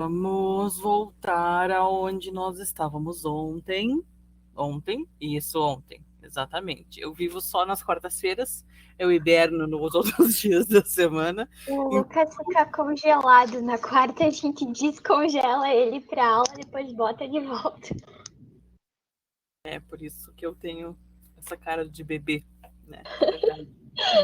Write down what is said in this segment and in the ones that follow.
Vamos voltar aonde nós estávamos ontem. Ontem, exatamente. Eu vivo só nas quartas-feiras, eu hiberno nos outros dias da semana. O Lucas fica congelado. Na quarta a gente descongela ele pra aula, depois bota de volta. É por isso que eu tenho essa cara de bebê, né? Na verdade,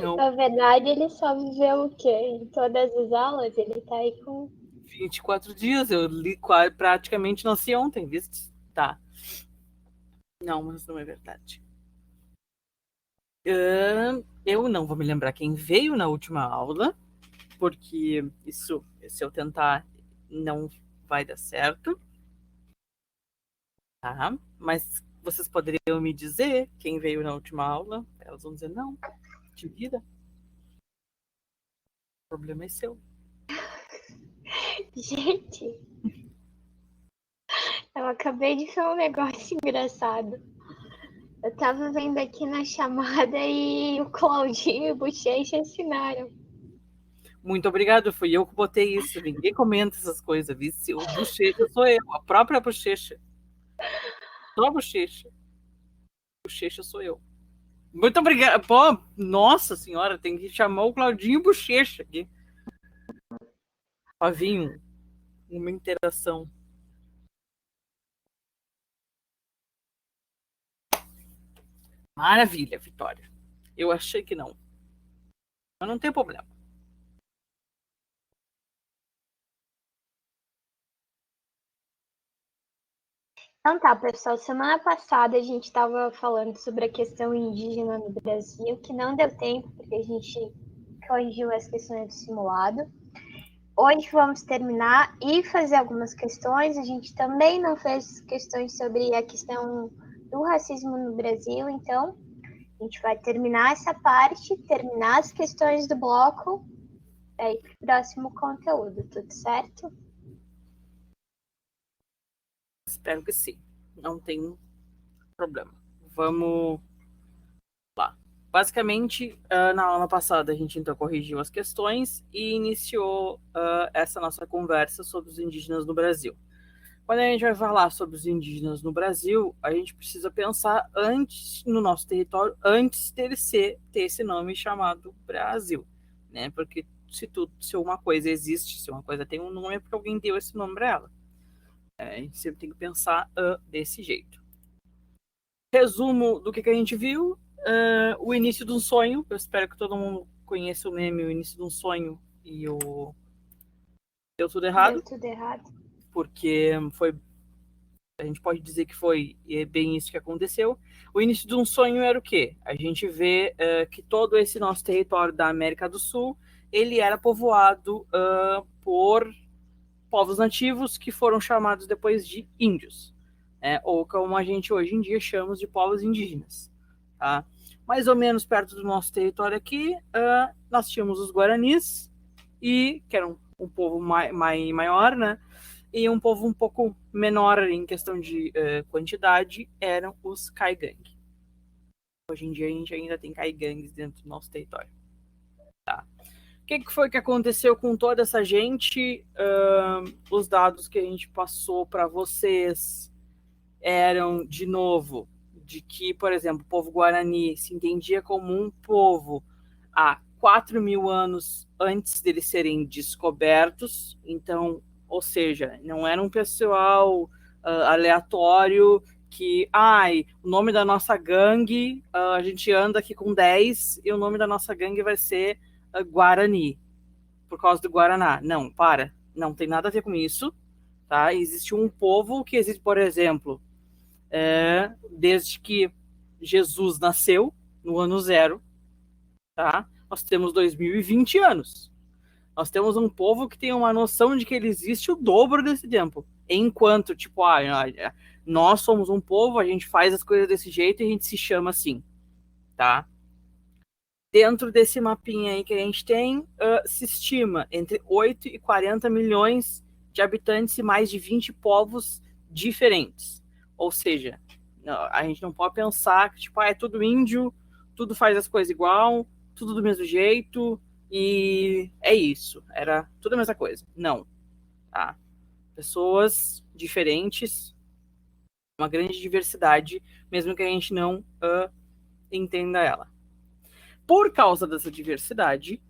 não. Na verdade, ele só viveu o quê? Em todas as aulas, ele tá aí com 24 dias, eu li praticamente nasci ontem, viste? Tá. Não, mas não é verdade. Eu não vou me lembrar quem veio na última aula, porque isso, se eu tentar, não vai dar certo. Tá? Mas vocês poderiam me dizer quem veio na última aula? Elas vão dizer não, de vida. O problema é seu. Gente, eu acabei de ver um negócio engraçado. Eu tava vendo aqui na chamada e o Claudinho e o Bochecha assinaram. Muito obrigado, fui eu que botei isso. Ninguém comenta essas coisas, vice. O Bochecha sou eu, a própria Bochecha. Só a Bochecha. Bochecha sou eu. Muito obrigada. Pô, nossa senhora, tem que chamar o Claudinho Bochecha aqui. Pra vir uma interação. Maravilha, Vitória. Eu achei que não. Mas não tem problema. Então tá, pessoal, semana passada a gente estava falando sobre a questão indígena no Brasil, que não deu tempo, porque a gente corrigiu as questões do simulado. Hoje vamos terminar e fazer algumas questões. A gente também não fez questões sobre a questão do racismo no Brasil, então a gente vai terminar essa parte, terminar as questões do bloco, aí para o próximo conteúdo, tudo certo? Espero que sim. Não tem problema. Vamos lá. Basicamente, na aula passada, a gente então corrigiu as questões e iniciou essa nossa conversa sobre os indígenas no Brasil. Quando a gente vai falar sobre os indígenas no Brasil, a gente precisa pensar antes no nosso território, antes dele ter esse nome chamado Brasil, né? Porque se uma coisa existe, se uma coisa tem um nome, é porque alguém deu esse nome para ela. A gente sempre tem que pensar desse jeito. Resumo do que a gente viu: o início de um sonho. Eu espero que todo mundo conheça o meme O Início de um Sonho e o Deu Tudo Errado. Deu tudo errado. Porque a gente pode dizer que foi bem isso que aconteceu. O início de um sonho era o quê? A gente vê que todo esse nosso território da América do Sul, ele era povoado por povos nativos que foram chamados depois de índios, ou como a gente hoje em dia chama de povos indígenas. Tá? Mais ou menos perto do nosso território aqui, nós tínhamos os Guaranis, que eram um povo maior, né? E um povo um pouco menor em questão de quantidade eram os Caigangue. Hoje em dia a gente ainda tem Caigangues dentro do nosso território. Tá? O que foi que aconteceu com toda essa gente? Os dados que a gente passou para vocês eram, de novo, de que, por exemplo, o povo Guarani se entendia como um povo há 4.000 anos antes deles serem descobertos. Então, ou seja, não era um pessoal aleatório que, o nome da nossa gangue, a gente anda aqui com 10 e o nome da nossa gangue vai ser Guarani, por causa do Guaraná. Não, não tem nada a ver com isso, tá? Existe um povo que existe, por exemplo, desde que Jesus nasceu, no ano 0, tá? Nós temos 2020 anos. Nós temos um povo que tem uma noção de que ele existe o dobro desse tempo. Enquanto, tipo, nós somos um povo, a gente faz as coisas desse jeito e a gente se chama assim, tá? Dentro desse mapinha aí que a gente tem, se estima entre 8 e 40 milhões de habitantes e mais de 20 povos diferentes. Ou seja, a gente não pode pensar que tipo, é tudo índio, tudo faz as coisas igual, tudo do mesmo jeito, e é isso. Era tudo a mesma coisa. Não. Tá? Pessoas diferentes, uma grande diversidade, mesmo que a gente não entenda ela. Por causa dessa diversidade,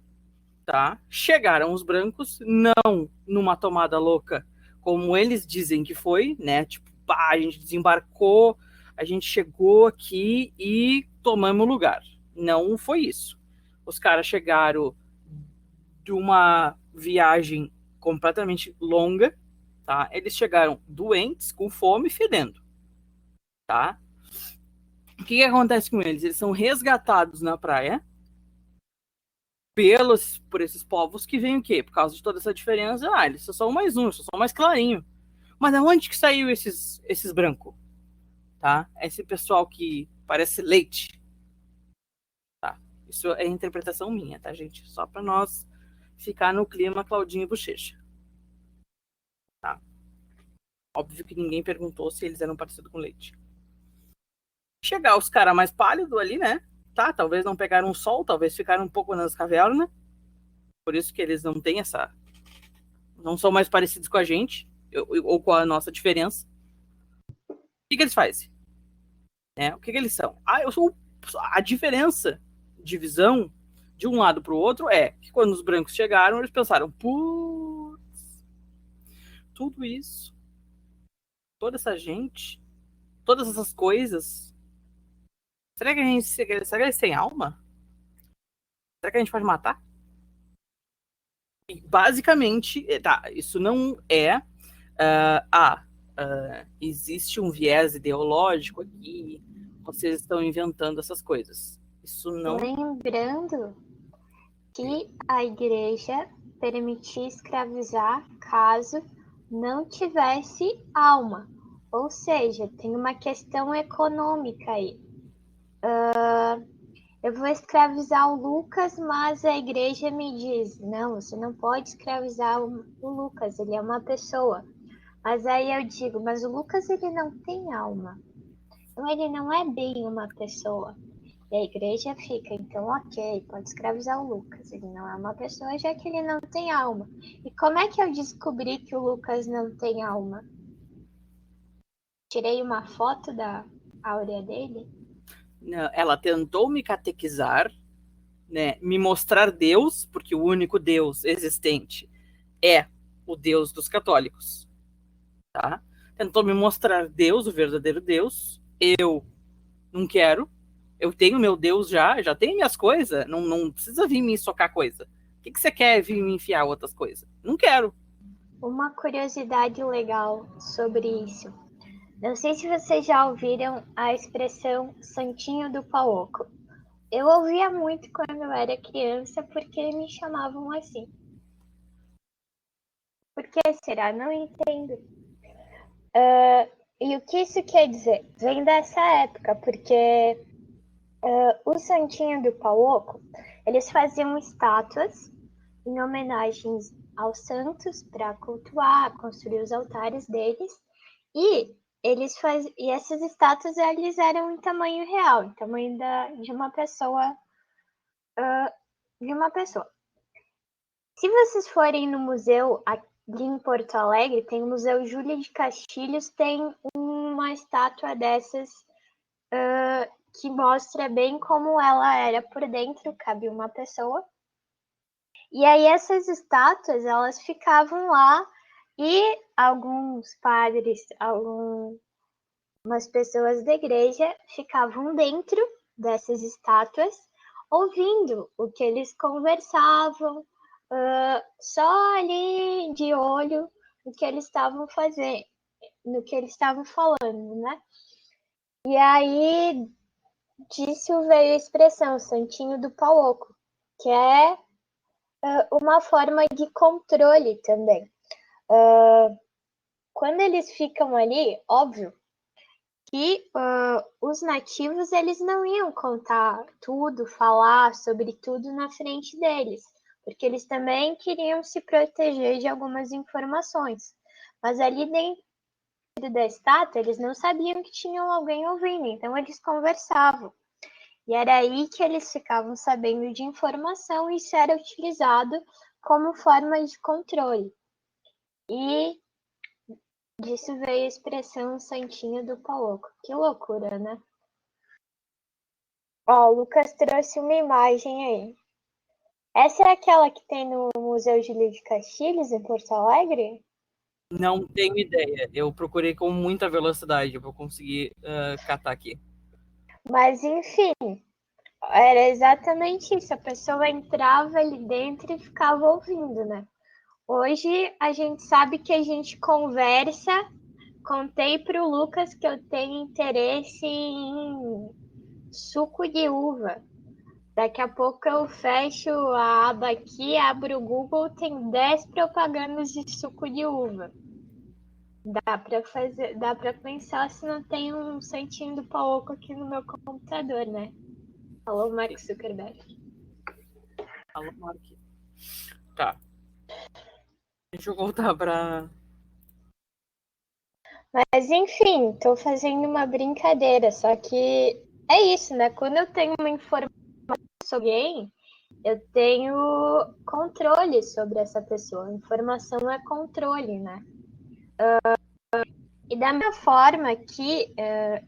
tá? Chegaram os brancos, não numa tomada louca, como eles dizem que foi, né? Tipo, pá, a gente desembarcou, a gente chegou aqui e tomamos lugar. Não foi isso. Os caras chegaram de uma viagem completamente longa, tá? Eles chegaram doentes, com fome, fedendo, tá? O que acontece com eles? Eles são resgatados na praia por esses povos que vêm o quê? Por causa de toda essa diferença, eles só são mais só são mais clarinho. Mas de onde que saiu esses brancos? Tá? Esse pessoal que parece leite. Tá? Isso é interpretação minha, tá, gente? Só para nós ficar no clima Claudinho e Bochecha. Tá? Óbvio que ninguém perguntou se eles eram parecidos com leite. Chegar os caras mais pálidos ali, né? Tá? Talvez não pegaram sol, talvez ficaram um pouco nas cavernas. Por isso que eles não têm essa. Não são mais parecidos com a gente, ou com a nossa diferença. O que eles fazem? O que eles são? Eu sou a diferença de visão de um lado para o outro é que quando os brancos chegaram, eles pensaram, putz, tudo isso, toda essa gente, todas essas coisas, será que eles têm alma? Será que a gente pode matar? E, basicamente, tá, isso não é existe um viés ideológico aqui, vocês estão inventando essas coisas. Isso não. Lembrando que a igreja permitia escravizar caso não tivesse alma. Ou seja, tem uma questão econômica aí. Eu vou escravizar o Lucas, mas a igreja me diz, não, você não pode escravizar o Lucas, ele é uma pessoa. Mas aí eu digo, mas o Lucas ele não tem alma. Então ele não é bem uma pessoa. E a igreja fica, então ok, pode escravizar o Lucas. Ele não é uma pessoa, já que ele não tem alma. E como é que eu descobri que o Lucas não tem alma? Tirei uma foto da áurea dele? Ela tentou me catequizar, né, me mostrar Deus, porque o único Deus existente é o Deus dos católicos, tá? Tentou me mostrar Deus, o verdadeiro Deus. Eu não quero. Eu tenho meu Deus já tenho minhas coisas. Não precisa vir me socar coisa. O que você quer vir me enfiar outras coisas? Não quero. Uma curiosidade legal sobre isso. Não sei se vocês já ouviram a expressão Santinho do Pauoco. Eu ouvia muito quando eu era criança porque me chamavam assim. Por que será? Não entendo. E o que isso quer dizer? Vem dessa época, porque o Santinho do Pauoco, eles faziam estátuas em homenagens aos santos para cultuar, construir os altares deles. E e essas estátuas eles eram em tamanho real, em tamanho de uma pessoa, Se vocês forem no museu aqui em Porto Alegre, tem o Museu Júlia de Castilhos, tem uma estátua dessas que mostra bem como ela era por dentro, cabe uma pessoa. E aí essas estátuas, elas ficavam lá e alguns padres, algumas pessoas da igreja ficavam dentro dessas estátuas, ouvindo o que eles conversavam, só ali de olho no que eles estavam fazendo, no que eles estavam falando, né? E aí disso veio a expressão Santinho do Pauoco, que é uma forma de controle também. Quando eles ficam ali, óbvio que os nativos eles não iam contar tudo, falar sobre tudo na frente deles, porque eles também queriam se proteger de algumas informações. Mas ali dentro da estátua, eles não sabiam que tinham alguém ouvindo, então eles conversavam. E era aí que eles ficavam sabendo de informação e isso era utilizado como forma de controle. E Disso veio a expressão Santinho do Paloco. Que loucura, né? Ó, o Lucas trouxe uma imagem aí. Essa é aquela que tem no Museu Júlio de Castilhos, em Porto Alegre? Não tenho ideia. Eu procurei com muita velocidade para conseguir catar aqui. Mas, enfim, era exatamente isso. A pessoa entrava ali dentro e ficava ouvindo, né? Hoje a gente sabe que a gente conversa. Contei pro Lucas que eu tenho interesse em suco de uva. Daqui a pouco eu fecho a aba aqui, abro o Google, tem 10 propagandas de suco de uva. Dá para pensar se não tem um santinho do Paoco aqui no meu computador, né? Alô, Mark Zuckerberg. Alô, Mark. Tá. Deixa eu voltar para... Mas enfim, tô fazendo uma brincadeira, só que é isso, né? Quando eu tenho uma informação sobre alguém, eu tenho controle sobre essa pessoa. Informação é controle, né? E da mesma forma que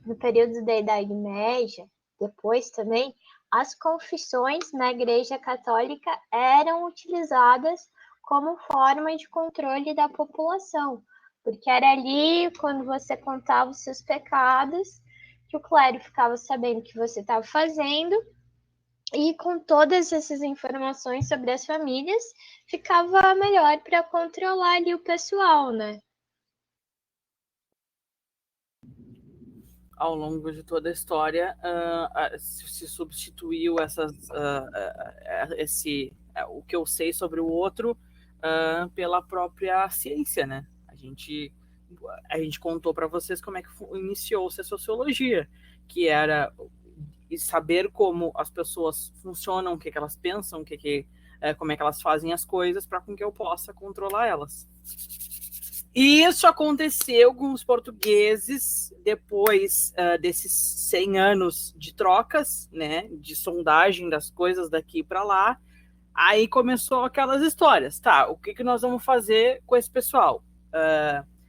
no período da Idade Média, depois também, as confissões na Igreja Católica eram utilizadas como forma de controle da população, porque era ali, quando você contava os seus pecados, que o clero ficava sabendo o que você estava fazendo, e com todas essas informações sobre as famílias, ficava melhor para controlar ali o pessoal, né? Ao longo de toda a história, se substituiu o que eu sei sobre o outro pela própria ciência, né? A gente contou para vocês como é que iniciou-se a sociologia, que era saber como as pessoas funcionam, o que elas pensam, como é que elas fazem as coisas, para com que eu possa controlar elas. E isso aconteceu com os portugueses depois desses 100 anos de trocas, né, de sondagem das coisas daqui para lá. Aí começou aquelas histórias, tá? O que nós vamos fazer com esse pessoal?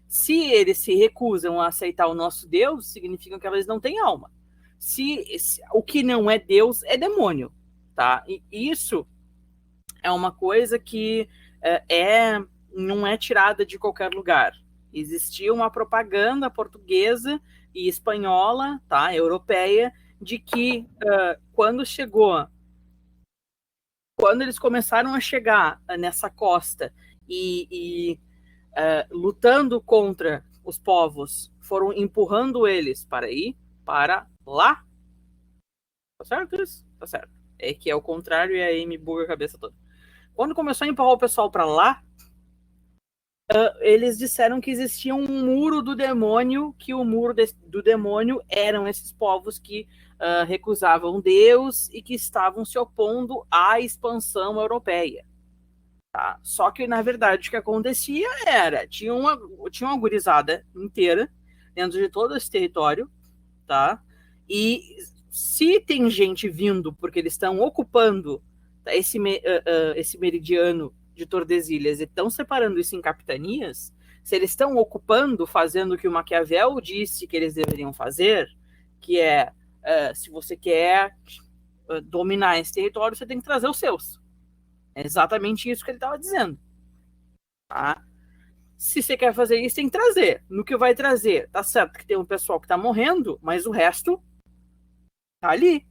Se eles se recusam a aceitar o nosso Deus, significa que eles não têm alma. Se o que não é Deus é demônio, tá? E isso é uma coisa que não é tirada de qualquer lugar. Existia uma propaganda portuguesa e espanhola, tá, europeia, de que quando eles começaram a chegar nessa costa e lutando contra os povos, foram empurrando eles para ir para lá. Tá certo isso? Tá certo. É que é o contrário e aí me buga a cabeça toda. Quando começou a empurrar o pessoal para lá, eles disseram que existia um muro do demônio, que o muro do demônio eram esses povos que recusavam Deus e que estavam se opondo à expansão europeia. Tá? Só que, na verdade, o que acontecia tinha uma gurizada inteira dentro de todo esse território, tá? E se tem gente vindo porque eles estão ocupando esse meridiano de Tordesilhas e estão separando isso em capitanias, se eles estão ocupando, fazendo o que o Maquiavel disse que eles deveriam fazer, que é, se você quer dominar esse território, você tem que trazer os seus. É exatamente isso que ele estava dizendo. Tá? Se você quer fazer isso, tem que trazer. No que vai trazer, tá certo que tem um pessoal que está morrendo, mas o resto tá ali.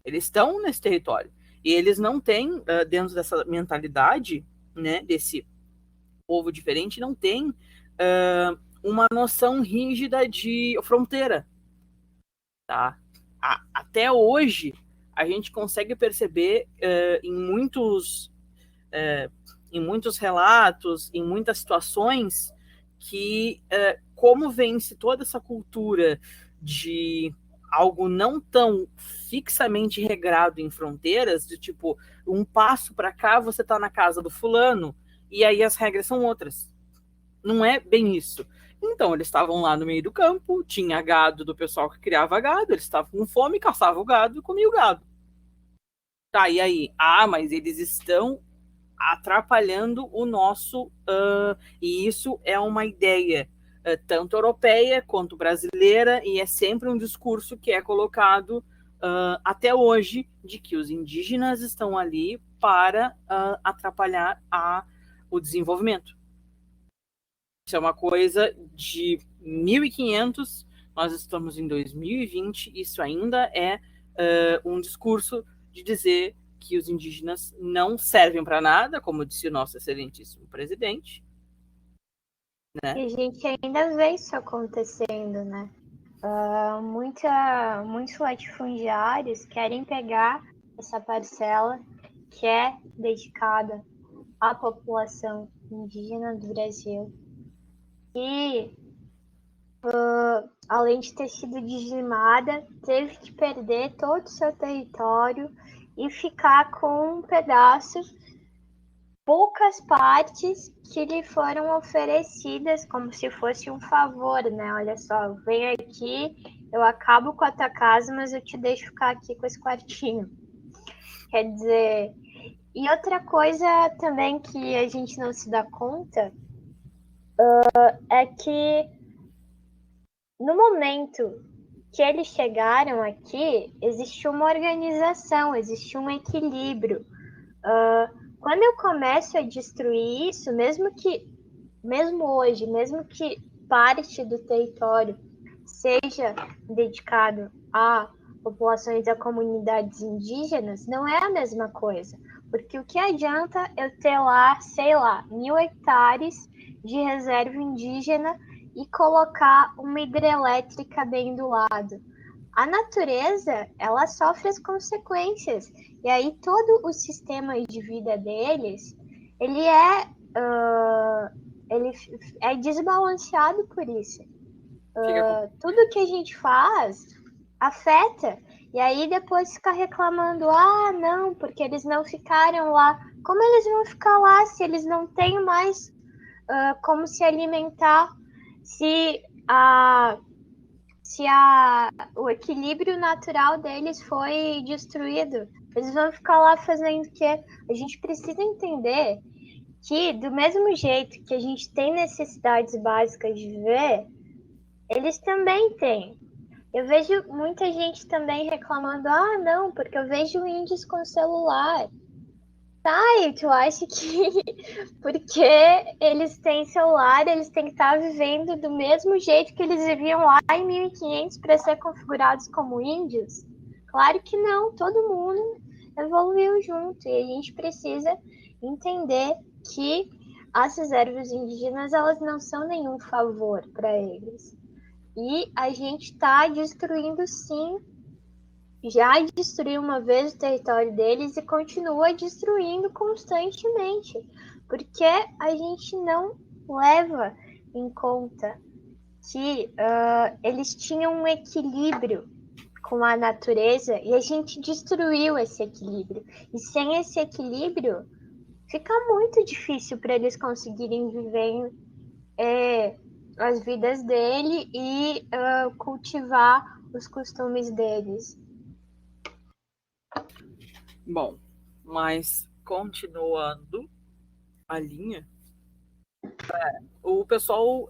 Eles estão nesse território. E eles não têm, dentro dessa mentalidade, né, desse povo diferente, não tem uma noção rígida de fronteira. Tá? Até hoje, a gente consegue perceber em muitos relatos, em muitas situações, que como vence toda essa cultura de algo não tão fixamente regrado em fronteiras, de tipo, um passo para cá você está na casa do fulano, e aí as regras são outras. Não é bem isso. Então, eles estavam lá no meio do campo, tinha gado do pessoal que criava gado, eles estavam com fome, caçavam o gado e comiam o gado. Tá, e aí? Mas eles estão atrapalhando o nosso... e isso é uma ideia tanto europeia quanto brasileira, e é sempre um discurso que é colocado até hoje de que os indígenas estão ali para atrapalhar o desenvolvimento. Isso é uma coisa de 1500, nós estamos em 2020, isso ainda é um discurso de dizer que os indígenas não servem para nada, como disse o nosso excelentíssimo presidente. Né? E a gente ainda vê isso acontecendo, né? Muitos latifundiários querem pegar essa parcela que é dedicada à população indígena do Brasil e, além de ter sido dizimada, teve que perder todo o seu território e ficar com um pedaço, poucas partes que lhe foram oferecidas como se fosse um favor, né? Olha só, vem aqui, eu acabo com a tua casa, mas eu te deixo ficar aqui com esse quartinho. Quer dizer, e outra coisa também que a gente não se dá conta é que no momento que eles chegaram aqui, existiu uma organização, existiu um equilíbrio. Quando eu começo a destruir isso, mesmo hoje, mesmo que parte do território seja dedicado a populações e a comunidades indígenas, não é a mesma coisa. Porque o que adianta eu ter lá, sei lá, 1.000 hectares de reserva indígena e colocar uma hidrelétrica bem do lado? A natureza, ela sofre as consequências. E aí todo o sistema de vida deles, ele é desbalanceado por isso. Tudo que a gente faz afeta. E aí depois fica reclamando, não, porque eles não ficaram lá. Como eles vão ficar lá se eles não têm mais como se alimentar? O equilíbrio natural deles foi destruído. Eles vão ficar lá fazendo o quê? A gente precisa entender que, do mesmo jeito que a gente tem necessidades básicas de viver, eles também têm. Eu vejo muita gente também reclamando, não, porque eu vejo índios com celular. E tu acha que porque eles têm celular, eles têm que estar vivendo do mesmo jeito que eles viviam lá em 1500 para ser configurados como índios? Claro que não, todo mundo evoluiu junto e a gente precisa entender que as reservas indígenas, elas não são nenhum favor para eles. E a gente está destruindo, sim, já destruiu uma vez o território deles e continua destruindo constantemente, porque a gente não leva em conta que eles tinham um equilíbrio com a natureza e a gente destruiu esse equilíbrio. E sem esse equilíbrio, fica muito difícil para eles conseguirem viver as vidas dele e cultivar os costumes deles. Bom, mas continuando a linha, o pessoal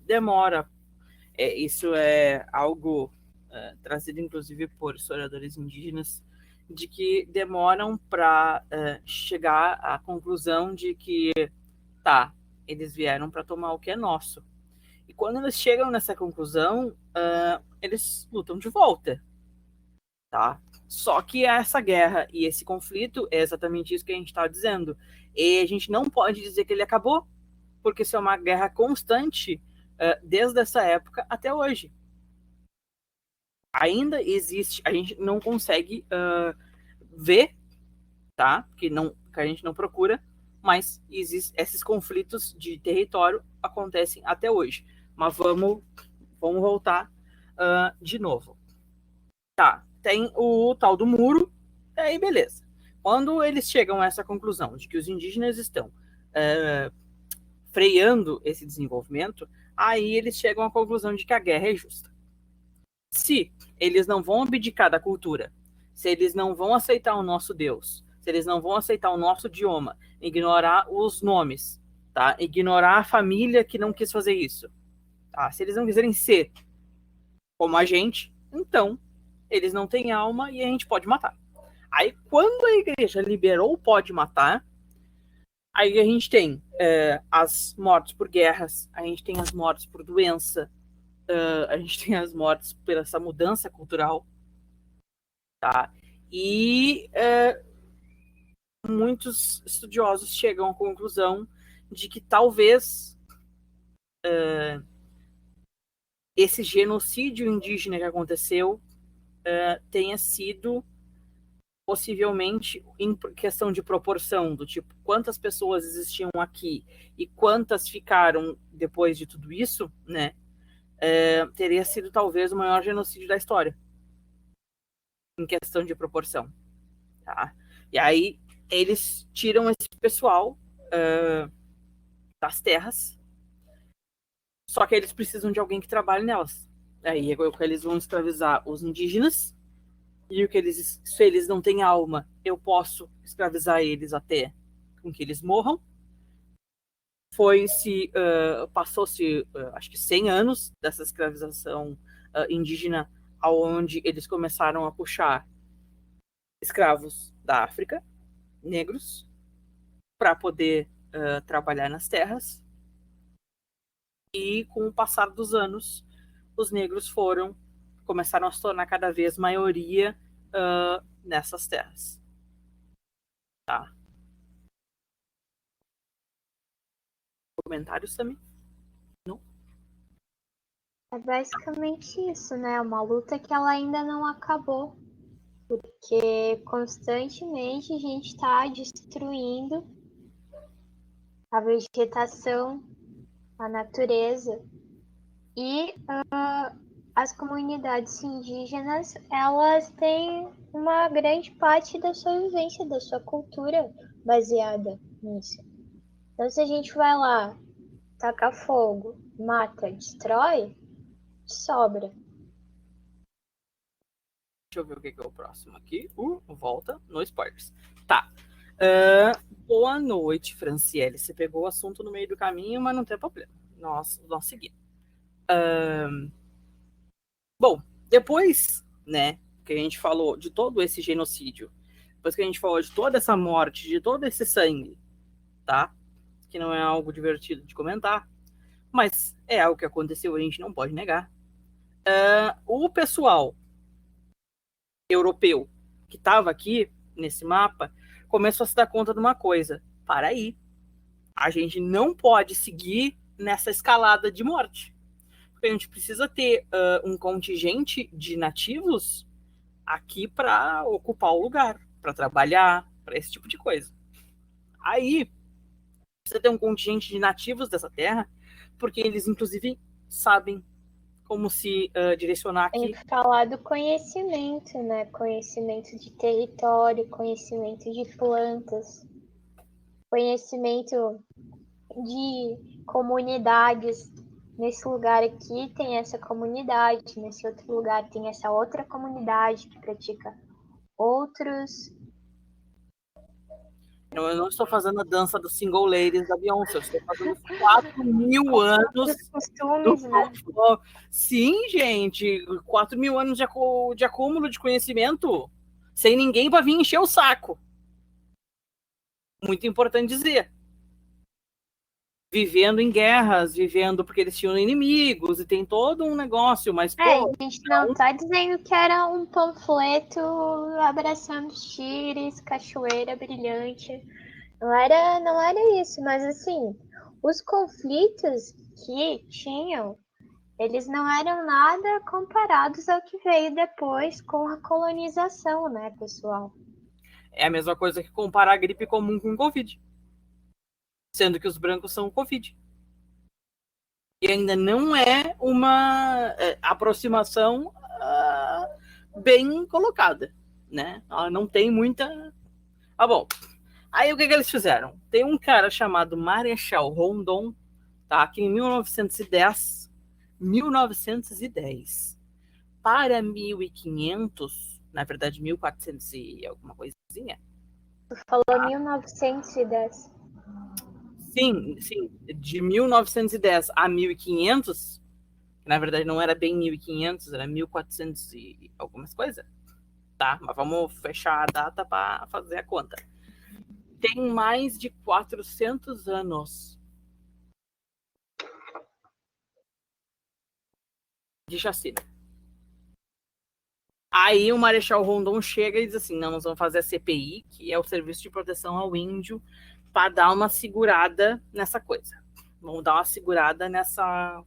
demora. Isso é algo trazido inclusive por historiadores indígenas, de que demoram para chegar à conclusão de que eles vieram para tomar o que é nosso. E quando eles chegam nessa conclusão, eles lutam de volta. Tá? Só que essa guerra e esse conflito é exatamente isso que a gente está dizendo. E a gente não pode dizer que ele acabou, porque isso é uma guerra constante desde essa época até hoje. Ainda existe, a gente não consegue ver, tá? Que a gente não procura, mas esses conflitos de território acontecem até hoje. Mas vamos voltar de novo. Tá, tem o tal do muro, aí beleza. Quando eles chegam a essa conclusão de que os indígenas estão freando esse desenvolvimento, aí eles chegam à conclusão de que a guerra é justa. Se eles não vão abdicar da cultura, se eles não vão aceitar o nosso Deus, se eles não vão aceitar o nosso idioma, ignorar os nomes, tá? Ignorar a família que não quis fazer isso, Tá? Se eles não quiserem ser como a gente, então eles não têm alma e a gente pode matar. Aí, quando a igreja liberou o pode matar, aí a gente tem as mortes por guerras, a gente tem as mortes por doença, a gente tem as mortes por essa mudança cultural, tá? E muitos estudiosos chegam à conclusão de que talvez esse genocídio indígena que aconteceu tenha sido possivelmente em questão de proporção, do tipo, quantas pessoas existiam aqui e quantas ficaram depois de tudo isso, né? Teria sido talvez o maior genocídio da história, em questão de proporção, tá? E aí eles tiram esse pessoal das terras, só que eles precisam de alguém que trabalhe nelas. Aí eles vão escravizar os indígenas, e o que eles, se eles não têm alma, eu posso escravizar eles até com que eles morram. Passou-se, acho que 100 anos dessa escravização indígena, aonde eles começaram a puxar escravos da África, negros, para poder trabalhar nas terras. E com o passar dos anos, os negros começaram a se tornar cada vez maioria nessas terras. Tá? Comentários também? Não? É basicamente isso, né? Uma luta que ela ainda não acabou. Porque constantemente a gente está destruindo a vegetação, a natureza. E as comunidades indígenas, elas têm uma grande parte da sua vivência, da sua cultura baseada nisso. Então, se a gente vai lá, taca fogo, mata, destrói, sobra. Deixa eu ver o que é o próximo aqui. Volta no spoilers. Tá. Boa noite, Franciele. Você pegou o assunto no meio do caminho, mas não tem problema. Nós seguimos. Bom, depois, né, que a gente falou de todo esse genocídio, depois que a gente falou de toda essa morte, de todo esse sangue, tá? Que não é algo divertido de comentar, mas é algo que aconteceu, a gente não pode negar. O pessoal europeu que estava aqui nesse mapa começou a se dar conta de uma coisa: para aí, a gente não pode seguir nessa escalada de morte. A gente precisa ter um contingente de nativos aqui para ocupar o lugar, para trabalhar, para esse tipo de coisa. Aí, precisa ter um contingente de nativos dessa terra, porque eles, inclusive, sabem como se direcionar aqui. Tem que falar do conhecimento, né? Conhecimento de território, conhecimento de plantas, conhecimento de comunidades. Nesse lugar aqui tem essa comunidade, nesse outro lugar tem essa outra comunidade que pratica outros. Eu não estou fazendo a dança dos single ladies da Beyoncé, eu estou fazendo 4.000 anos costumes, né? Sim, gente, 4.000 anos de acúmulo de conhecimento, sem ninguém para vir encher o saco. Muito importante dizer. Vivendo em guerras, vivendo porque eles tinham inimigos, e tem todo um negócio, mas a gente não tá dizendo que era um panfleto abraçando Chires, cachoeira brilhante. Não era isso, mas assim, os conflitos que tinham, eles não eram nada comparados ao que veio depois com a colonização, né, pessoal? É a mesma coisa que comparar a gripe comum com o Covid. Sendo que os brancos são o Covid. E ainda não é uma aproximação bem colocada, né? Ela não tem muita... bom. Aí o que eles fizeram? Tem um cara chamado Marechal Rondon, tá? Que em 1910 para 1500, na verdade 1400 e alguma coisinha. Tu falou 1910. Sim, de 1910 a 1500, Na verdade, não era bem 1500, era 1400 e algumas coisas. Tá, mas vamos fechar a data para fazer a conta. Tem mais de 400 anos de chacina. Aí o Marechal Rondon chega e diz assim, não, nós vamos fazer a CPI, que é o Serviço de Proteção ao Índio, para dar uma segurada nessa coisa. Vamos dar uma segurada nessa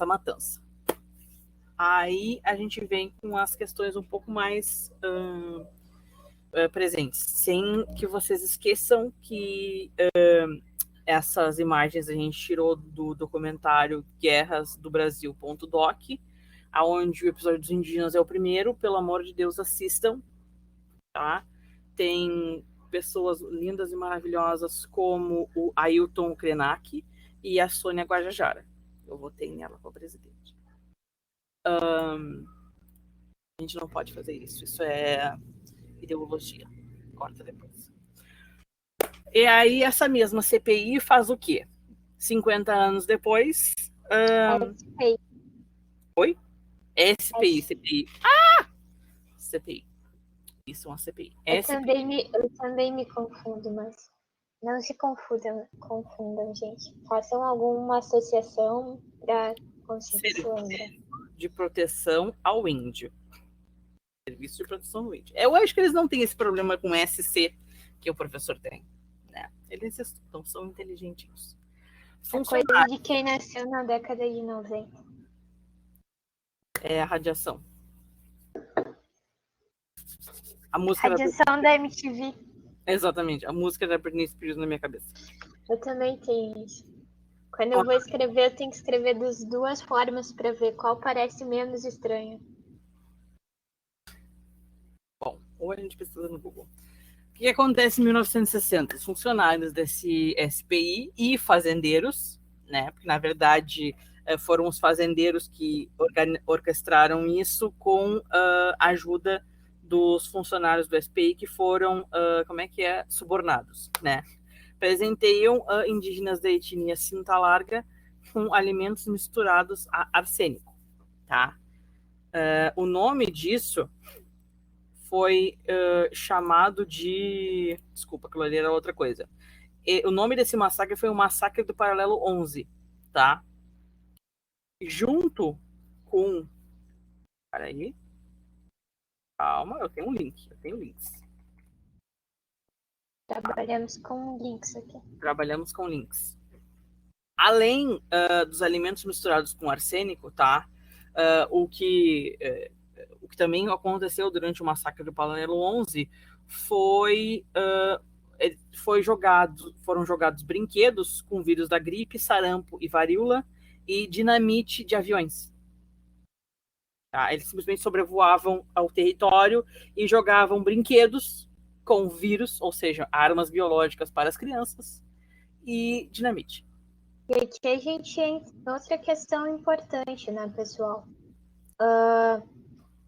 matança. Aí a gente vem com as questões um pouco mais presentes, sem que vocês esqueçam que essas imagens a gente tirou do documentário Guerras do Brasil.doc, aonde o episódio dos indígenas é o primeiro. Pelo amor de Deus, assistam, tá? Tem pessoas lindas e maravilhosas como o Ailton Krenak e a Sônia Guajajara. Eu votei nela para presidente. A gente não pode fazer isso. Isso é ideologia. Corta depois. E aí essa mesma CPI faz o quê? 50 anos depois... SPI. Oi? SPI, CPI. CPI. Isso é uma CPI. Eu também me confundo, mas não se confundam, gente. Façam alguma associação para conseguir se lembrar. De proteção ao índio. Serviço de proteção ao índio. Eu acho que eles não têm esse problema com SC que o professor tem. Né? Eles estudam, são inteligentes. É coisa de quem nasceu na década de 90. É a radiação. A música Radiação da MTV. Exatamente. A música da Britney Spears na minha cabeça. Eu também tenho isso. Quando eu vou escrever, eu tenho que escrever das duas formas para ver qual parece menos estranho. Bom, ou a gente pesquisa no Google. O que acontece em 1960? Os funcionários desse SPI e fazendeiros, né? Porque, na verdade, foram os fazendeiros que orquestraram isso com a ajuda dos funcionários do SPI que foram, subornados, né? Presenteiam indígenas da etnia Cinta Larga com alimentos misturados a arsênico, tá? O nome disso foi chamado de... Desculpa, aquilo ali era outra coisa. O nome desse massacre foi o Massacre do Paralelo 11, tá? Junto com... Peraí. Calma, eu tenho links. Trabalhamos com links aqui. Trabalhamos com links. Além dos alimentos misturados com arsênico, tá? O que também aconteceu durante o massacre do Paralelo 11 foram jogados brinquedos com vírus da gripe, sarampo e varíola e dinamite de aviões. Tá? Eles simplesmente sobrevoavam ao território e jogavam brinquedos com vírus, ou seja, armas biológicas para as crianças, e dinamite. E aqui a gente entra em outra questão importante, né, pessoal?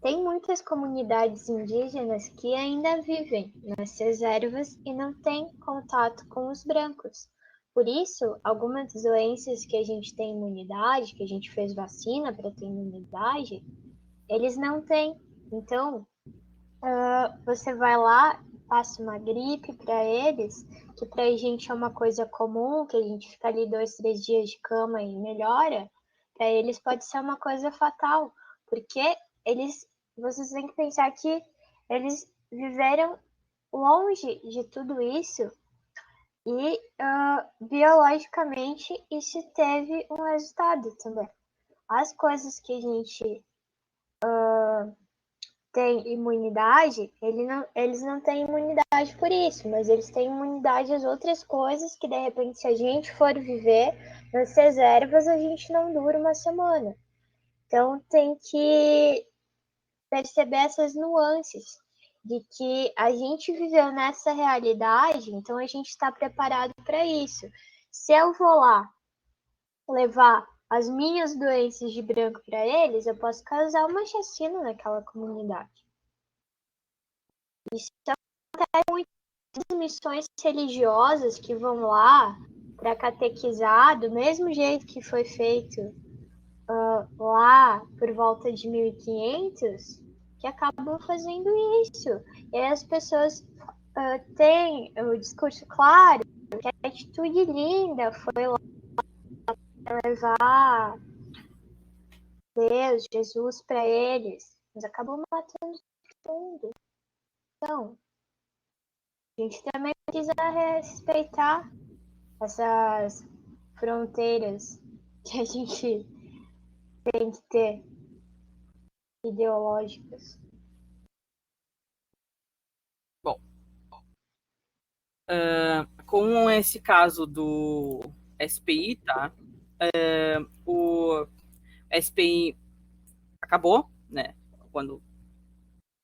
Tem muitas comunidades indígenas que ainda vivem nas reservas e não têm contato com os brancos. Por isso, algumas doenças que a gente tem imunidade, que a gente fez vacina para ter imunidade, eles não têm. Então, você vai lá, passa uma gripe para eles, que para a gente é uma coisa comum, que a gente fica ali 2, 3 dias de cama e melhora, para eles pode ser uma coisa fatal, porque vocês têm que pensar que eles viveram longe de tudo isso e biologicamente isso teve um resultado também. As coisas que a gente tem imunidade, eles não têm imunidade por isso, mas eles têm imunidade às outras coisas que, de repente, se a gente for viver nas reservas, a gente não dura uma semana. Então, tem que perceber essas nuances de que a gente viveu nessa realidade, então a gente está preparado para isso. Se eu vou lá levar as minhas doenças de branco para eles, eu posso causar uma chacina naquela comunidade. Isso acontece muito nas missões religiosas que vão lá para catequizar, do mesmo jeito que foi feito lá por volta de 1500 que acabam fazendo isso. E aí as pessoas têm o discurso claro, que a atitude linda foi lá levar Deus, Jesus para eles, mas acabam matando todo mundo. Então, a gente também precisa respeitar essas fronteiras que a gente tem que ter ideológicas. Bom, com esse caso do SPI, tá? O SPI acabou, né? Quando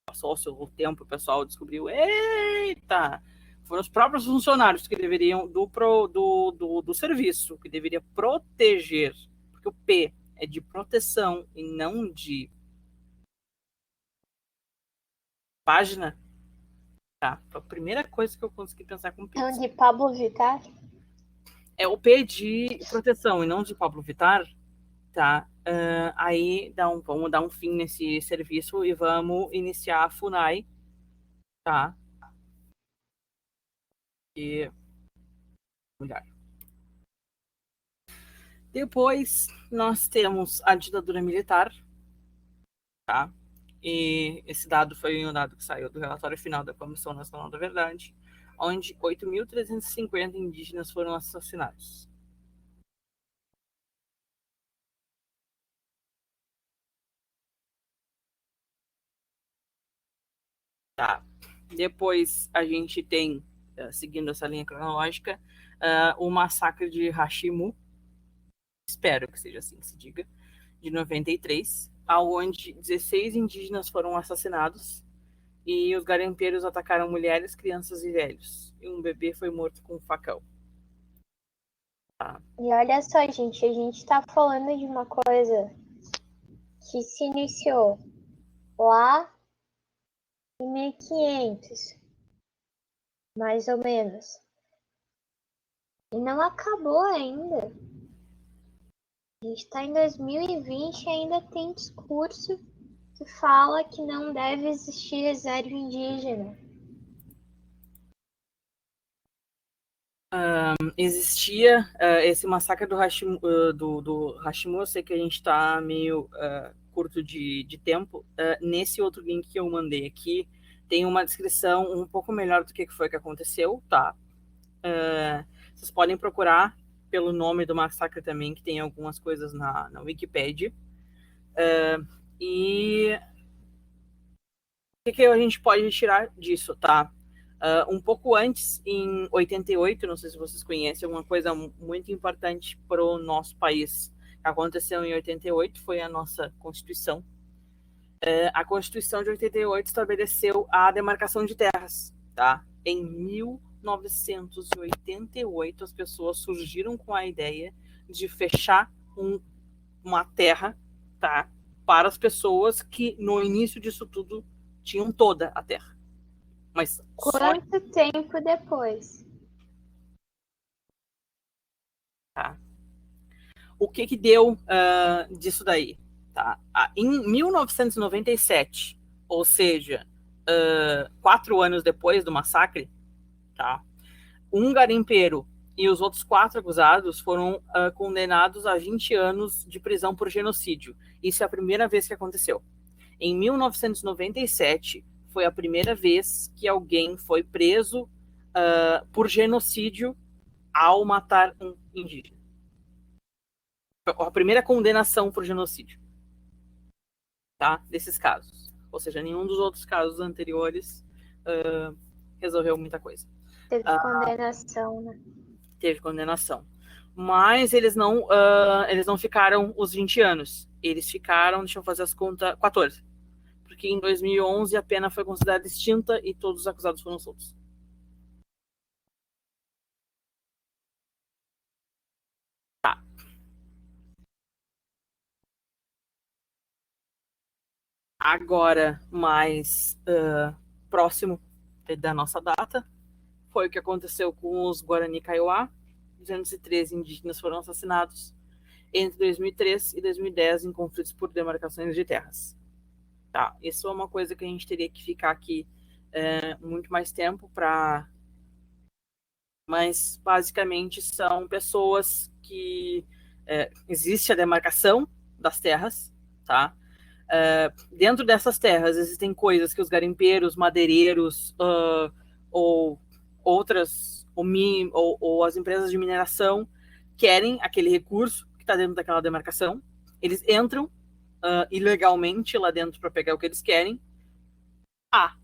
passou o seu tempo, o pessoal descobriu, eita, foram os próprios funcionários que deveriam do serviço, que deveria proteger, porque o P é de proteção e não de página, tá? Foi a primeira coisa que eu consegui pensar com o P. Então, de Pablo Vittar? É o P de proteção e não de Pablo Vittar, tá? Aí vamos dar um fim nesse serviço e vamos iniciar a FUNAI, tá? E mulher. Depois nós temos a ditadura militar, tá? E esse dado foi um dado que saiu do relatório final da Comissão Nacional da Verdade, onde 8.350 indígenas foram assassinados. Tá. Depois a gente tem, seguindo essa linha cronológica, o massacre de Hashimu, espero que seja assim que se diga, de 93, onde 16 indígenas foram assassinados e os garimpeiros atacaram mulheres, crianças e velhos. E um bebê foi morto com um facão. Tá. E olha só, gente, a gente está falando de uma coisa que se iniciou lá em 1500, mais ou menos. E não acabou ainda. A gente está em 2020 e ainda tem discurso que fala que não deve existir reserva indígena. Existia esse massacre do Hashimu, do Hashimu, eu sei que a gente está meio curto de tempo. Nesse outro link que eu mandei aqui, tem uma descrição um pouco melhor do que foi que aconteceu, tá? Vocês podem procurar pelo nome do massacre também, que tem algumas coisas na Wikipedia. E o que a gente pode tirar disso, tá? Um pouco antes, em 88, não sei se vocês conhecem, uma coisa muito importante para o nosso país que aconteceu em 88 foi a nossa Constituição. A Constituição de 88 estabeleceu a demarcação de terras, tá? Em 1988, as pessoas surgiram com a ideia de fechar uma terra, tá? Para as pessoas que, no início disso tudo, tinham toda a terra. Mas quanto tempo depois? Tá. O que deu disso daí? Tá? Em 1997, ou seja, 4 anos depois do massacre, tá? Um garimpeiro e os outros 4 acusados foram condenados a 20 anos de prisão por genocídio. Isso é a primeira vez que aconteceu. Em 1997, foi a primeira vez que alguém foi preso por genocídio ao matar um indígena. A primeira condenação por genocídio, tá? Desses casos. Ou seja, nenhum dos outros casos anteriores resolveu muita coisa. Teve condenação, né? Teve condenação. Mas eles não ficaram os 20 anos. Eles ficaram, deixa eu fazer as contas, 14. Porque em 2011 a pena foi considerada extinta e todos os acusados foram soltos. Tá. Agora, mais próximo da nossa data, foi o que aconteceu com os Guarani Kaiowá. 213 indígenas foram assassinados entre 2003 e 2010 em conflitos por demarcações de terras. Tá? Isso é uma coisa que a gente teria que ficar aqui muito mais tempo para... Mas, basicamente, são pessoas que... existe a demarcação das terras, tá? Dentro dessas terras existem coisas que os garimpeiros, madeireiros ou outras, ou as empresas de mineração querem aquele recurso que está dentro daquela demarcação. Eles entram ilegalmente lá dentro para pegar o que eles querem.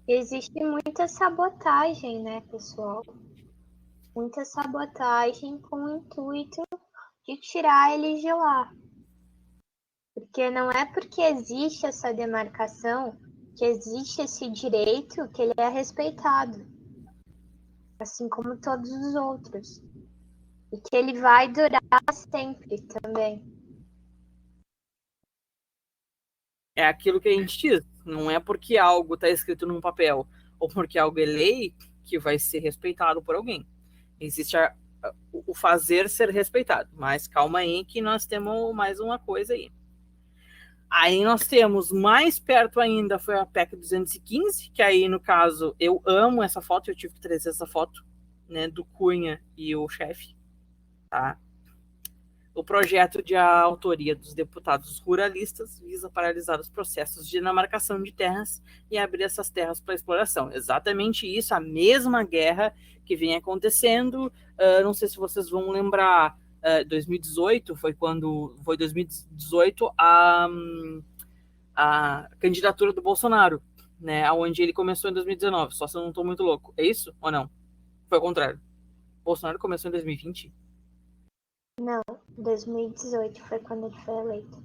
Existe muita sabotagem, né, pessoal? Muita sabotagem com o intuito de tirar eles de lá. Porque não é porque existe essa demarcação que existe esse direito que ele é respeitado. Assim como todos os outros. E que ele vai durar sempre também. É aquilo que a gente diz. Não é porque algo está escrito num papel ou porque algo é lei que vai ser respeitado por alguém. Existe o fazer ser respeitado. Mas calma aí que nós temos mais uma coisa aí. Aí nós temos mais perto ainda foi a PEC 215, que aí no caso eu amo essa foto, eu tive que trazer essa foto, né, do Cunha e o chefe, tá? O projeto de autoria dos deputados ruralistas visa paralisar os processos de demarcação de terras e abrir essas terras para exploração. Exatamente isso, a mesma guerra que vem acontecendo. Não sei se vocês vão lembrar, 2018 foi quando foi 2018 a candidatura do Bolsonaro, né? Onde ele começou em 2019. Só se eu não estou muito louco. É isso ou não? Foi ao contrário. O Bolsonaro começou em 2020? Não, 2018 foi quando ele foi eleito.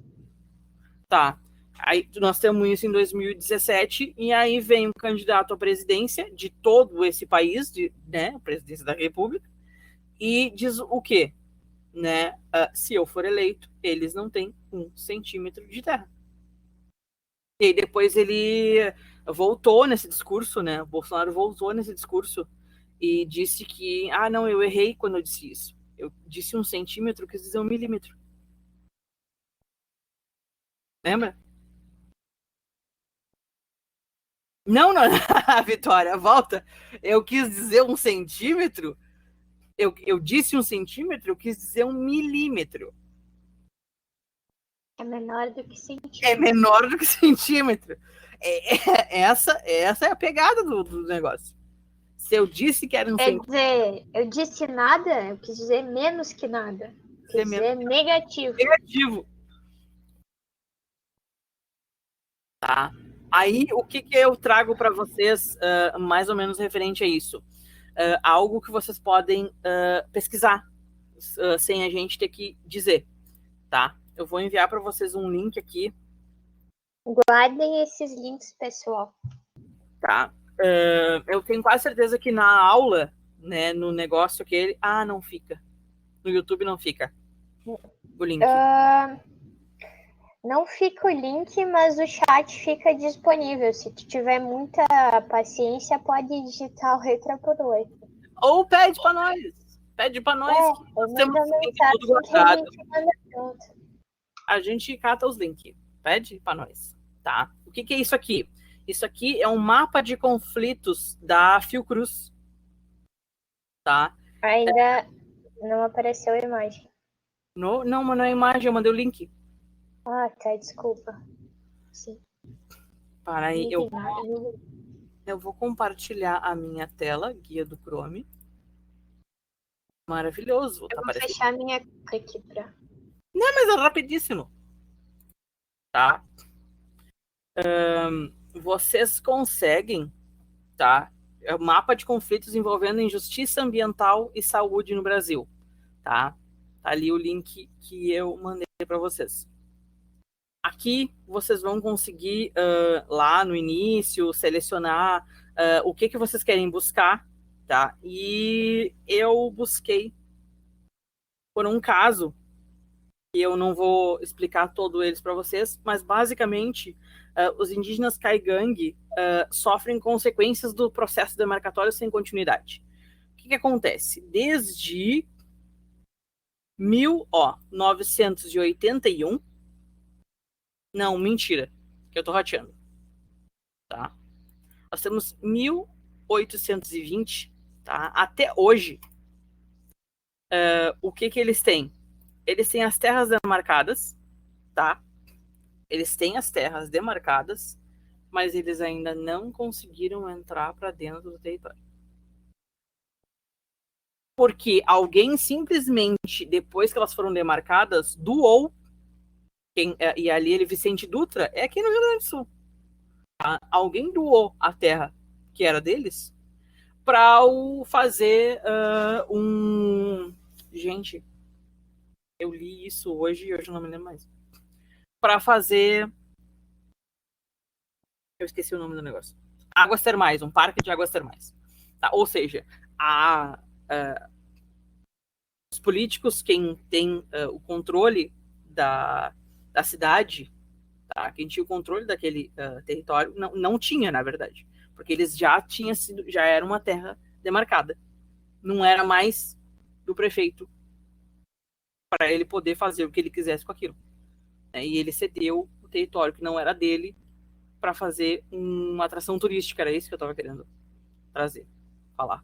Tá. Aí nós temos isso em 2017, e aí vem um candidato à presidência de todo esse país, né, a presidência da República, e diz o quê? Né? Se eu for eleito, eles não têm 1 centímetro de terra. E aí depois ele voltou nesse discurso, né? O Bolsonaro voltou nesse discurso e disse que, não, eu errei quando eu disse isso. Eu disse 1 centímetro, quis dizer 1 milímetro. Lembra? Não, Vitória, volta. Eu quis dizer 1 centímetro. Eu disse 1 centímetro, eu quis dizer 1 milímetro. É menor do que centímetro. É menor do que centímetro. Essa é a pegada do negócio. Se eu disse que era 1 centímetro... Quer dizer, eu disse nada, eu quis dizer menos que nada. Quis dizer negativo. Negativo. Tá? Aí, o que eu trago para vocês, mais ou menos referente a isso? Algo que vocês podem pesquisar, sem a gente ter que dizer, tá? Eu vou enviar para vocês um link aqui. Guardem esses links, pessoal. Tá? Eu tenho quase certeza que na aula, né, no negócio que ele... não fica. No YouTube não fica o link. Não fica o link, mas o chat fica disponível. Se tu tiver muita paciência, pode digitar o letra por letra. Ou pede para nós. Pede para nós. Nós temos tudo guardado. A gente cata os links. Pede para nós. Tá? O que é isso aqui? Isso aqui é um mapa de conflitos da Fiocruz. Tá? Ainda não apareceu a imagem. Não, mas não é imagem, eu mandei o link. Tá, desculpa. Sim. Para aí, eu vou compartilhar a minha tela, guia do Chrome. Maravilhoso. Eu vou fechar a minha aqui pra... Não, mas é rapidíssimo. Tá? Vocês conseguem, tá? É o mapa de conflitos envolvendo injustiça ambiental e saúde no Brasil, tá? Tá ali o link que eu mandei para vocês. Aqui vocês vão conseguir, lá no início, selecionar o que vocês querem buscar, tá? E eu busquei por um caso, e eu não vou explicar todos eles para vocês, mas basicamente os indígenas Caigangue sofrem consequências do processo demarcatório sem continuidade. O que acontece? Desde 1981. Não, mentira, que eu tô rateando. Tá? Nós temos 1820, tá? Até hoje, o que eles têm? Eles têm as terras demarcadas, tá? Eles têm as terras demarcadas, mas eles ainda não conseguiram entrar para dentro do território. Porque alguém simplesmente, depois que elas foram demarcadas, doou, e ali ele, Vicente Dutra, é aqui no Rio Grande do Sul. Tá? Alguém doou a terra que era deles para fazer Gente, eu li isso hoje e hoje eu não me lembro mais. Para fazer... Eu esqueci o nome do negócio. Águas termais, um parque de águas termais. Tá? Ou seja, os políticos, quem tem o controle da cidade, tá? Quem tinha o controle daquele território, não tinha, na verdade. Porque eles já era uma terra demarcada. Não era mais do prefeito para ele poder fazer o que ele quisesse com aquilo. E ele cedeu o território que não era dele para fazer uma atração turística. Era isso que eu estava querendo falar.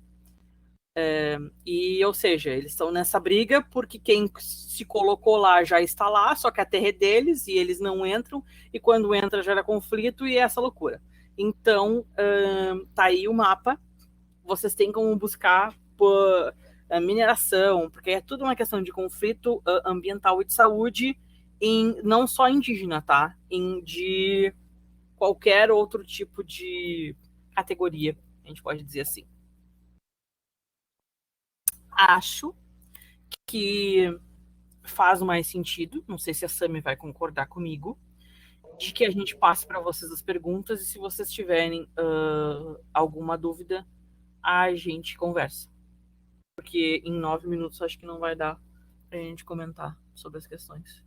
Ou seja, eles estão nessa briga porque quem se colocou lá já está lá, só que a terra é deles e eles não entram, e quando entra gera conflito e é essa loucura. Então, tá aí o mapa, vocês têm como buscar por mineração, porque é tudo uma questão de conflito ambiental e de saúde, não só indígena, tá? De qualquer outro tipo de categoria, a gente pode dizer assim. Acho que faz mais sentido, não sei se a Sami vai concordar comigo, de que a gente passe para vocês as perguntas, e se vocês tiverem alguma dúvida, a gente conversa. Porque em 9 minutos acho que não vai dar para a gente comentar sobre as questões.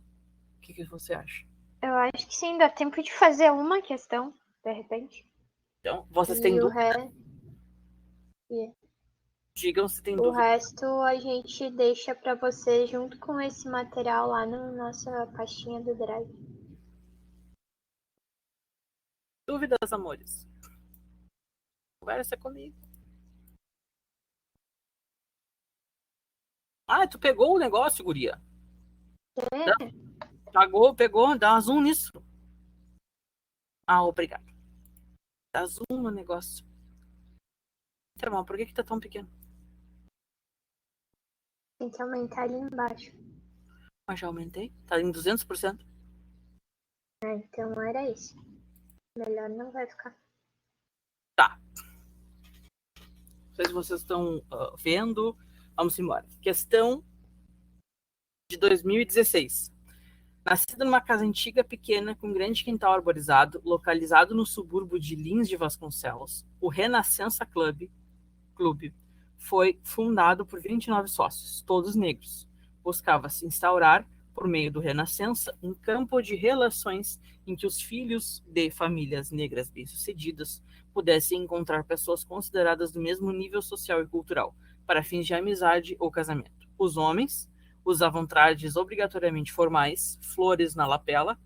O que você acha? Eu acho que sim, dá tempo de fazer uma questão, de repente. Então, vocês têm dúvida? Digam se tem dúvida. O resto a gente deixa para você junto com esse material lá na nossa pastinha do Drive. Dúvidas, amores? Conversa comigo. Ah, tu pegou o negócio, guria? Pegou, dá zoom nisso. Ah, obrigado. Dá zoom no negócio. Irmão, por que tá tão pequeno? Tem que aumentar ali embaixo. Mas já aumentei. Tá em 200%. Então era isso. Melhor não vai ficar. Tá. Não sei se vocês estão vendo. Vamos embora. Questão de 2016. Nascida numa casa antiga pequena com grande quintal arborizado, localizado no subúrbio de Lins de Vasconcelos, o Renascença Clube foi fundado por 29 sócios, todos negros. Buscava-se instaurar, por meio do Renascença, um campo de relações em que os filhos de famílias negras bem-sucedidas pudessem encontrar pessoas consideradas do mesmo nível social e cultural, para fins de amizade ou casamento. Os homens usavam trajes obrigatoriamente formais, flores na lapela,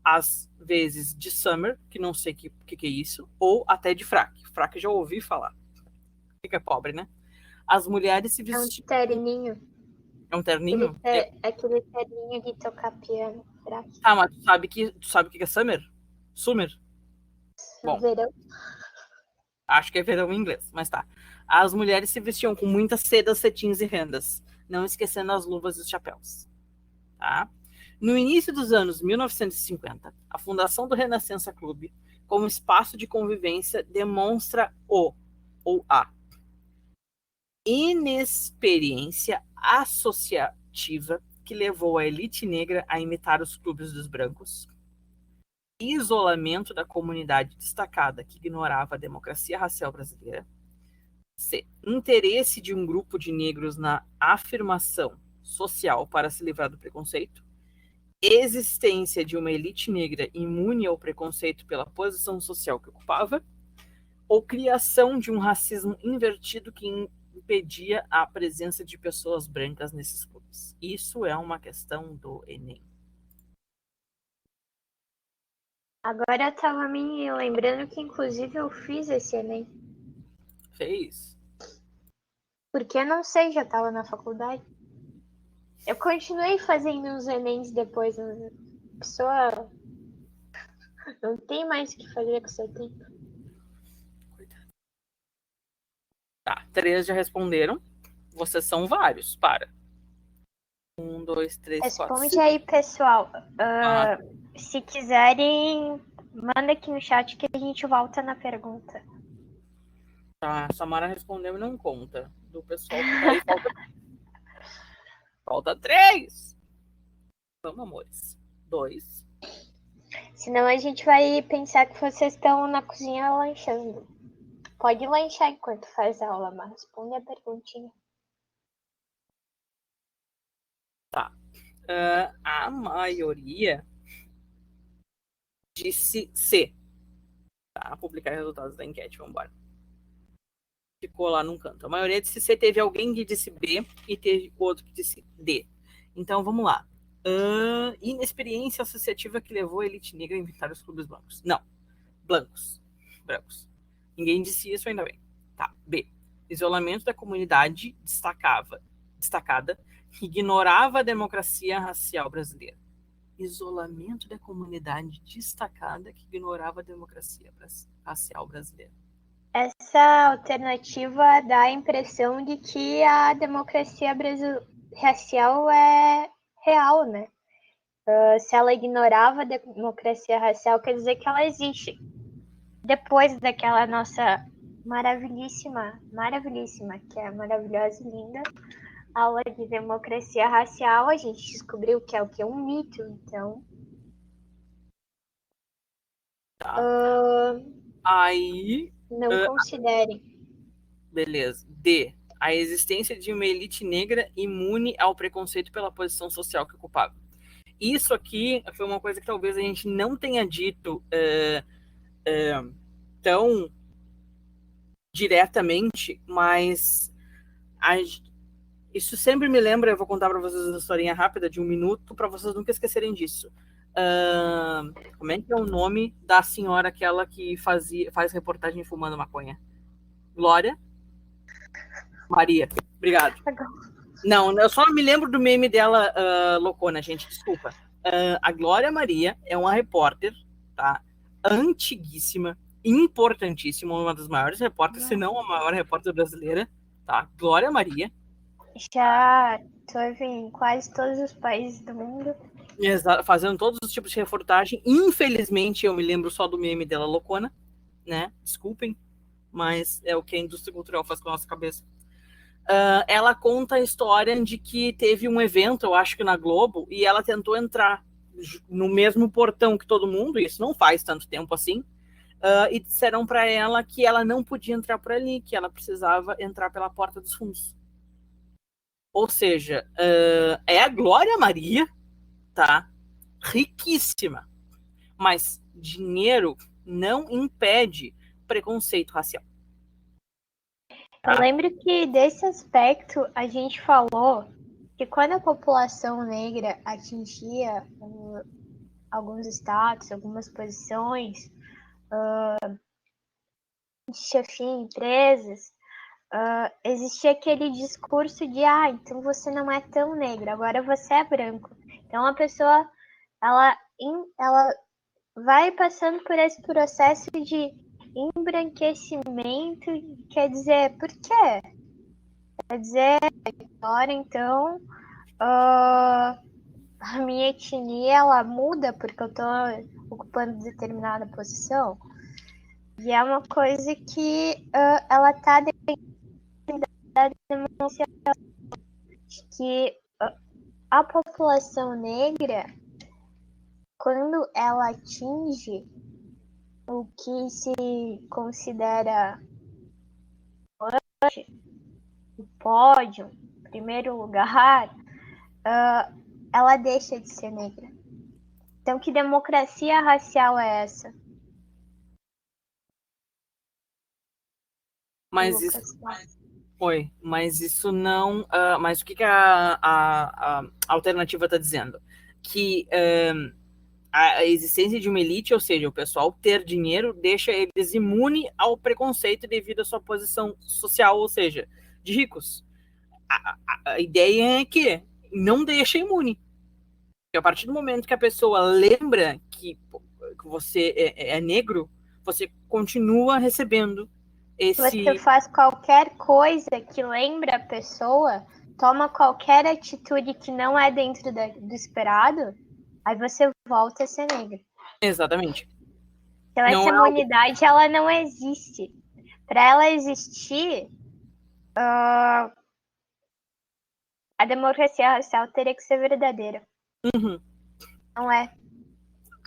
às vezes de summer, que não sei o que é isso, ou até de fraque. Fraque já ouvi falar. Fica pobre, né? As mulheres se vestiam... É um terninho. É um terninho? Aquele terninho de tocar piano. Fraque. Ah, mas tu sabe o que é summer? Summer? Bom, verão. Acho que é verão em inglês, mas tá. As mulheres se vestiam com muitas sedas, cetins e rendas, não esquecendo as luvas e os chapéus. Tá? No início dos anos 1950, a fundação do Renascença Clube, como espaço de convivência, demonstra a inexperiência associativa que levou a elite negra a imitar os clubes dos brancos, isolamento da comunidade destacada que ignorava a democracia racial brasileira, C. Interesse de um grupo de negros na afirmação social para se livrar do preconceito, existência de uma elite negra imune ao preconceito pela posição social que ocupava, ou criação de um racismo invertido que impedia a presença de pessoas brancas nesses clubes. Isso é uma questão do Enem. Agora eu tava me lembrando que, inclusive, eu fiz esse Enem. Fez? Porque, não sei, já tava na faculdade. Eu continuei fazendo uns Enems depois. A pessoa não tem mais o que fazer com o seu tempo. Tá, 3 já responderam. Vocês são vários, para. 1, 2, 3, 4, Responde 5. aí, pessoal. Ah, Se quiserem, manda aqui no chat que a gente volta na pergunta. tá, a Samara respondeu e não conta. Do pessoal que tá aí, falta 3. Vamos, amores. 2. Senão a gente vai pensar que vocês estão na cozinha lanchando. Pode lanchar enquanto faz a aula, mas responde a perguntinha. Tá. A maioria disse C. Tá, publicar resultados da enquete, vamos embora. Ficou lá num canto. A maioria disse C, teve alguém que disse B e teve outro que disse D. Então, vamos lá. Inexperiência associativa que levou a elite negra a inventar os clubes blancos. Não. Brancos. Ninguém disse isso, ainda bem. Tá. B. Isolamento da comunidade destacada que ignorava a democracia racial brasileira. Isolamento da comunidade destacada que ignorava a democracia racial brasileira. Essa alternativa dá a impressão de que a democracia racial é real, né? Se ela ignorava a democracia racial, quer dizer que ela existe. Depois daquela nossa maravilhíssima, que é maravilhosa e linda, aula de democracia racial, a gente descobriu que é o que? Um mito, então. Tá. Aí. Não considerem. Beleza. D. A existência de uma elite negra imune ao preconceito pela posição social que ocupava. Isso aqui foi uma coisa que talvez a gente não tenha dito tão diretamente, mas isso sempre me lembra, eu vou contar para vocês uma historinha rápida de 1 minuto, para vocês nunca esquecerem disso. Como é que é o nome da senhora aquela que faz reportagem fumando maconha? Glória? Maria. Obrigado. Não, eu só me lembro do meme dela, loucona, gente, desculpa. A Glória Maria é uma repórter, tá? Antiguíssima, importantíssima, uma das maiores repórteres, se não a maior repórter brasileira, tá? Glória Maria. Já esteve em quase todos os países do mundo. Fazendo todos os tipos de reportagem. Infelizmente, eu me lembro só do meme dela loucona, né? Desculpem, mas é o que a indústria cultural faz com a nossa cabeça. Ela conta a história de que teve um evento, eu acho que na Globo, e ela tentou entrar no mesmo portão que todo mundo, isso não faz tanto tempo assim, e disseram para ela que ela não podia entrar por ali, que ela precisava entrar pela porta dos fundos. Ou seja, é a Glória Maria, tá? Riquíssima, mas dinheiro não impede preconceito racial. Eu lembro que desse aspecto a gente falou que quando a população negra atingia alguns status, algumas posições, chefia em empresas, existia aquele discurso de então você não é tão negro, agora você é branco. Então a pessoa ela vai passando por esse processo de embranquecimento, quer dizer, por quê? Quer dizer, agora então a minha etnia ela muda porque eu estou ocupando determinada posição. E é uma coisa que ela está dentro da democracia, que a população negra, quando ela atinge o que se considera o pódio, primeiro lugar, ela deixa de ser negra. Então, que democracia racial é essa? Mas isso, Oi, mas isso não. Mas o que a alternativa está dizendo? Que a existência de uma elite, ou seja, o pessoal ter dinheiro, deixa eles imune ao preconceito devido à sua posição social, ou seja, de ricos. A ideia é que não deixa imune. Porque a partir do momento que a pessoa lembra que você é negro, você continua recebendo Você esse. faz qualquer coisa que lembra a pessoa, toma qualquer atitude que não é dentro do esperado, aí você volta a ser negro. Exatamente. Então Não essa é algo. imunidade, ela não existe. Para ela existir, a democracia racial teria que ser verdadeira. Uhum. Não é.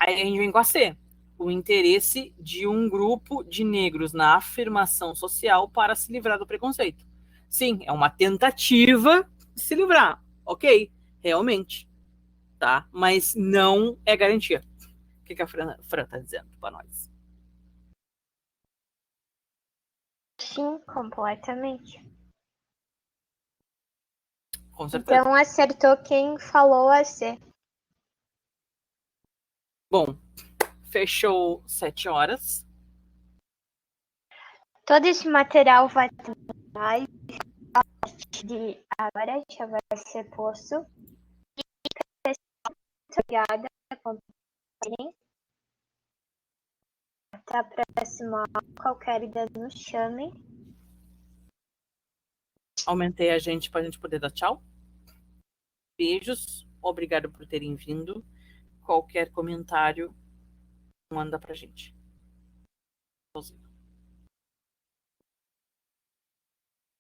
Aí a gente vem com a C. O interesse de um grupo de negros na afirmação social para se livrar do preconceito. Sim, é uma tentativa de se livrar. Ok, realmente. Tá? Mas não é garantia. O que a Fran tá dizendo para nós? Sim, completamente. Com certeza. Então acertou quem falou a ser. Bom, fechou 7 horas. Todo esse material vai estar de agora já vai ser posto. Obrigada. Até a próxima. Qualquer ideia nos chame. Aumentei a gente para a gente poder dar tchau. Beijos. Obrigado por terem vindo. Qualquer comentário, manda pra gente.